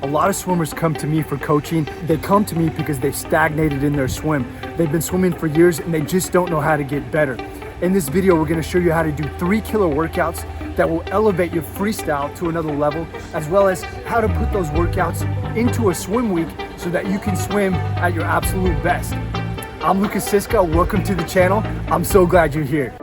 A lot of swimmers come to me for coaching. They come to me because they've stagnated in their swim. They've been swimming for years and they just don't know how to get better. In this video, we're gonna show you how to do 3 killer workouts that will elevate your freestyle to another level, as well as how to put those workouts into a swim week so that you can swim at your absolute best. I'm Lucas Siska, welcome to the channel. I'm so glad you're here.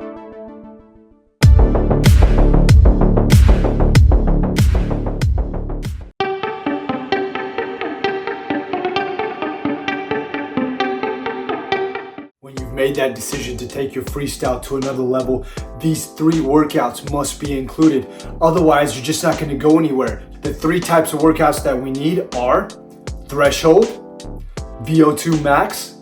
When you've made that decision to take your freestyle to another level, these 3 workouts must be included. Otherwise, you're just not going to go anywhere. The 3 types of workouts that we need are threshold, VO2 max,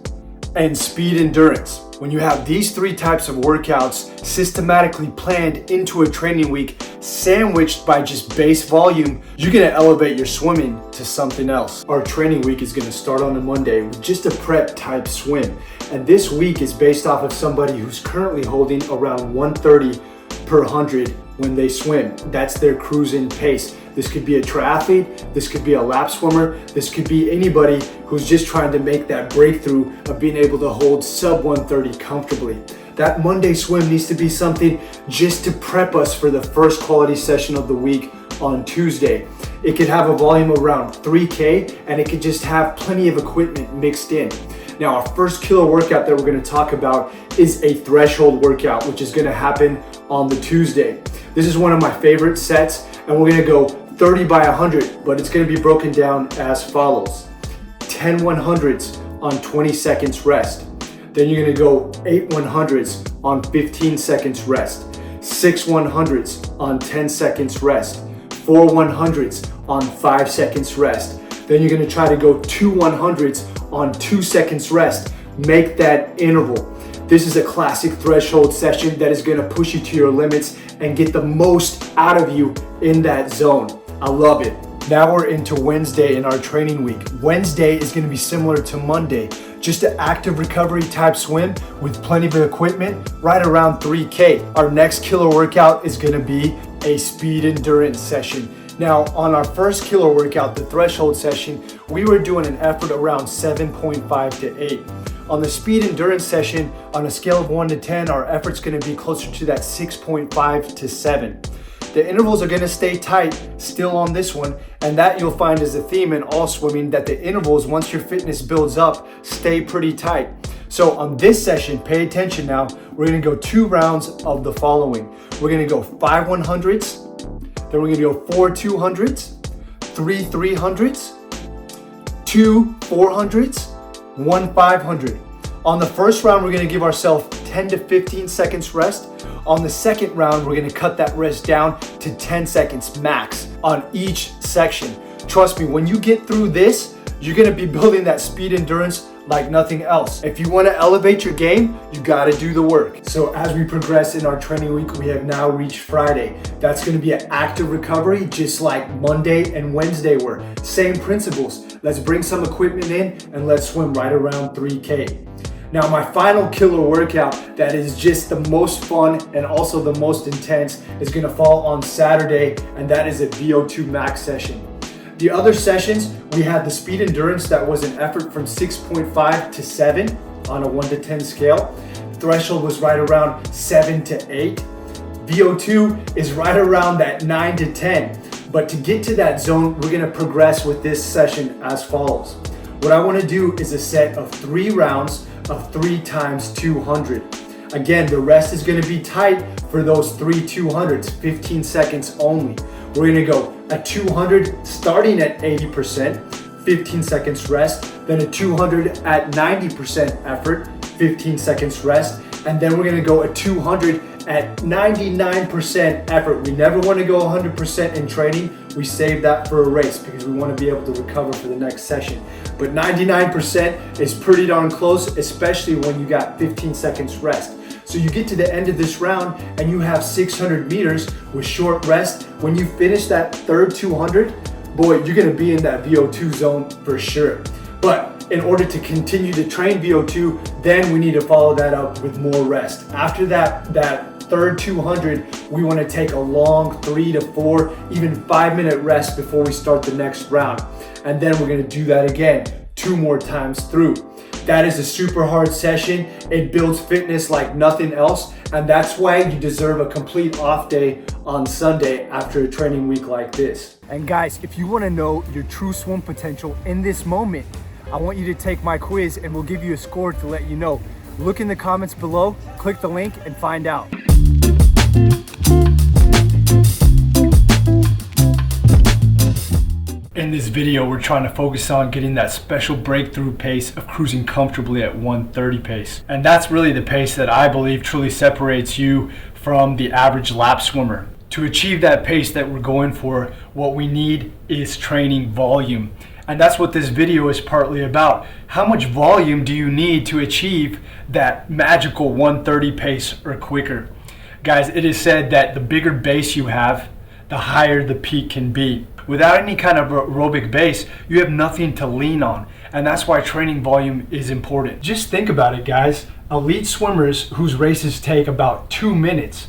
and speed endurance. When you have these 3 types of workouts systematically planned into a training week, sandwiched by just base volume, you're gonna elevate your swimming to something else. Our training week is gonna start on a Monday with just a prep type swim. And this week is based off of somebody who's currently holding around 130 per 100 when they swim. That's their cruising pace. This could be a triathlete, this could be a lap swimmer, this could be anybody who's just trying to make that breakthrough of being able to hold sub 130 comfortably. That Monday swim needs to be something just to prep us for the first quality session of the week on Tuesday. It could have a volume of around 3K and it could just have plenty of equipment mixed in. Now, our first killer workout that we're gonna talk about is a threshold workout, which is gonna happen on the Tuesday. This is one of my favorite sets, and we're gonna go 30 by 100, but it's gonna be broken down as follows. 10 100s on 20 seconds rest. Then you're gonna go 8 100s on 15 seconds rest. 6 100s on 10 seconds rest. 4 100s on 5 seconds rest. Then you're gonna try to go 2 100s on 2 seconds rest. Make that interval. This is a classic threshold session that is gonna push you to your limits and get the most out of you in that zone. I love it. Now we're into Wednesday in our training week. Wednesday is gonna be similar to Monday, just an active recovery type swim with plenty of equipment, right around 3K. Our next killer workout is gonna be a speed endurance session. Now, on our first killer workout, the threshold session, we were doing an effort around 7.5 to 8. On the speed endurance session, on a scale of 1 to 10, our effort's gonna be closer to that 6.5 to 7. The intervals are gonna stay tight still on this one, and that you'll find is a theme in all swimming, that the intervals, once your fitness builds up, stay pretty tight. So on this session, pay attention now, we're gonna go 2 rounds of the following. We're gonna go 5 100s, then we're gonna go 4 200s, 3 300s, 2 400s, 1 500. On the first round, we're gonna give ourselves 10 to 15 seconds rest. On the second round, we're gonna cut that rest down to 10 seconds max on each section. Trust me, when you get through this, you're gonna be building that speed endurance like nothing else. If you wanna elevate your game, you gotta do the work. So as we progress in our training week, we have now reached Friday. That's gonna be an active recovery, just like Monday and Wednesday were. Same principles. Let's bring some equipment in and let's swim right around 3K. Now, my final killer workout that is just the most fun and also the most intense is gonna fall on Saturday, and that is a VO2 max session. The other sessions, we had the speed endurance that was an effort from 6.5 to 7 on a 1 to 10 scale. Threshold was right around 7 to 8. VO2 is right around that 9 to 10. But to get to that zone, we're gonna progress with this session as follows. What I wanna do is a set of 3 rounds of 3 times 200. Again, the rest is gonna be tight for those 3 200s, 15 seconds only. We're gonna go a 200 starting at 80%, 15 seconds rest, then a 200 at 90% effort, 15 seconds rest, and then we're gonna go a 200 at 99% effort. We never wanna go 100% in training. We save that for a race because we wanna be able to recover for the next session. But 99% is pretty darn close, especially when you got 15 seconds rest. So you get to the end of this round and you have 600 meters with short rest. When you finish that third 200, boy, you're gonna be in that VO2 zone for sure. But in order to continue to train VO2, then we need to follow that up with more rest. After that third 200, we want to take a long 3 to 4, even 5-minute rest before we start the next round. And then we're going to do that again 2 more times through. That is a super hard session. It builds fitness like nothing else. And that's why you deserve a complete off day on Sunday after a training week like this. And guys, if you want to know your true swim potential in this moment, I want you to take my quiz and we'll give you a score to let you know. Look in the comments below, click the link and find out. In this video, we're trying to focus on getting that special breakthrough pace of cruising comfortably at 1:30 pace. And that's really the pace that I believe truly separates you from the average lap swimmer. To achieve that pace that we're going for, what we need is training volume. And that's what this video is partly about. How much volume do you need to achieve that magical 1:30 pace or quicker? Guys, it is said that the bigger base you have, the higher the peak can be. Without any kind of aerobic base, you have nothing to lean on. And that's why training volume is important. Just think about it, guys. Elite swimmers whose races take about 2 minutes,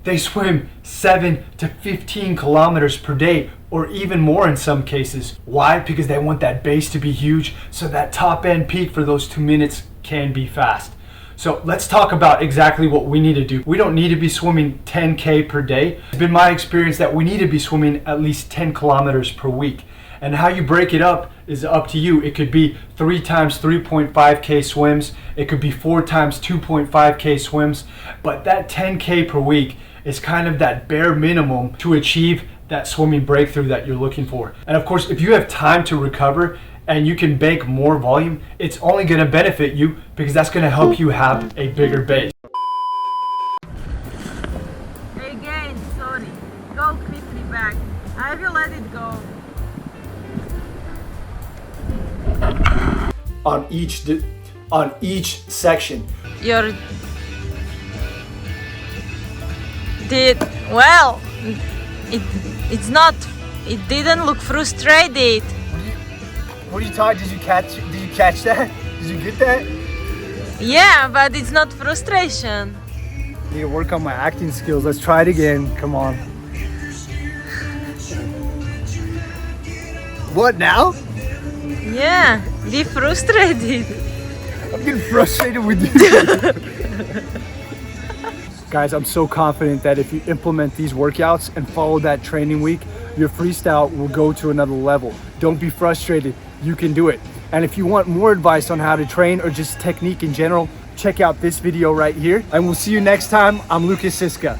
they swim 7 to 15 kilometers per day, or even more in some cases. Why? Because they want that base to be huge, so that top end peak for those 2 minutes can be fast. So let's talk about exactly what we need to do. We don't need to be swimming 10K per day. It's been my experience that we need to be swimming at least 10 kilometers per week. And how you break it up is up to you. It could be 3 times 3.5K swims. It could be 4 times 2.5K swims. But that 10K per week is kind of that bare minimum to achieve that swimming breakthrough that you're looking for. And of course, if you have time to recover and you can bank more volume, it's only going to benefit you because that's going to help you have a bigger base. Again, sorry. Go quickly back. I will let it go. On each section. Well, it's not. It didn't look frustrated. What are you talking? Did you catch that? Did you get that? Yeah, but it's not frustration. I need to work on my acting skills. Let's try it again. Come on. What now? Yeah, be frustrated. I'm getting frustrated with you. Guys, I'm so confident that if you implement these workouts and follow that training week, your freestyle will go to another level. Don't be frustrated. You can do it. And if you want more advice on how to train or just technique in general, check out this video right here. And we'll see you next time. I'm Siska.